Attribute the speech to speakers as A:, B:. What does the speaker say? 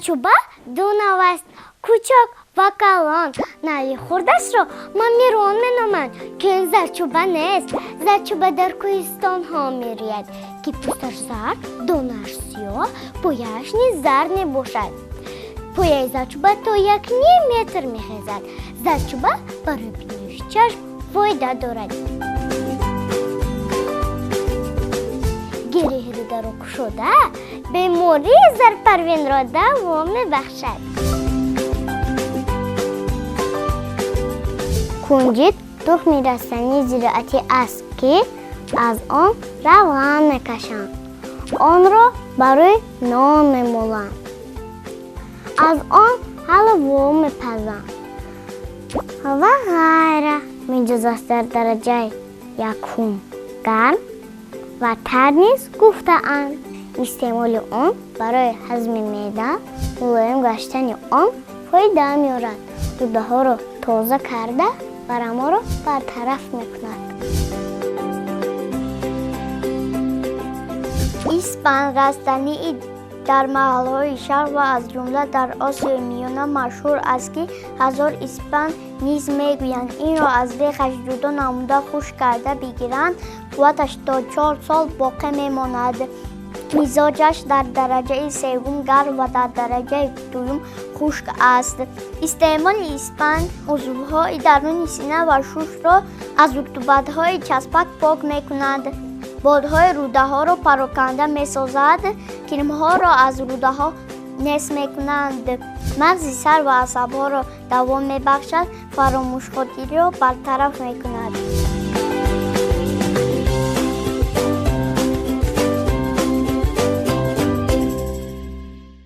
A: зачуба дунаваст кӯчок ва калон. Нави хурдашро ман Мирон меноманд, ки ин зачуба нест. Зачуба дар кӯҳистонҳо мерӯяд, ки пӯсташ зард, донааш сиёҳ, пояаш низ зард мебошад. Пояи зачуба то 1,5 метр мехезад. Зачуба барои биноиши чашм фоида дорад. Гириҳридаро кушода бемории зарпарвинро давом мебахшад. кунҷит тухми растании зироатӣ аст, ки аз он равған мекашанд. онро барои нон мемоланд. аз он ҳалво мепазанд ва ғайра. миҷоз аст дар дараҷаи якум гарм ва тар низ гуфтаанд. истеъмоли он барои ҳазми меъда, мулоим гаштани он фоида меорад. рӯдаҳоро тоза карда бараморо бартараф мекунад. испан растании дар маҳалҳои шарқ ва аз ҷумла дар Осиёи Миёна машҳур аст, ки ҳазор испан низ мегӯянд инро аз бехаш ҷудо намуда хушк карда бигиранд. қувваташ то 4 сол боқӣ мемонад. мизоҷаш дар дараҷаи сеюм гарм ва дар дараҷаи дуюм хушк аст. истеъмоли испан узвҳои даруни сина ва шушро аз рутубатҳои часпак пок мекунад. бодҳои рӯдаҳоро пароканда месозад. кремҳоро аз рӯдаҳо нес мекунанд. мағзи сар ва асабҳоро давом мебахшад. фаромӯшходгириро бартараф мекунад.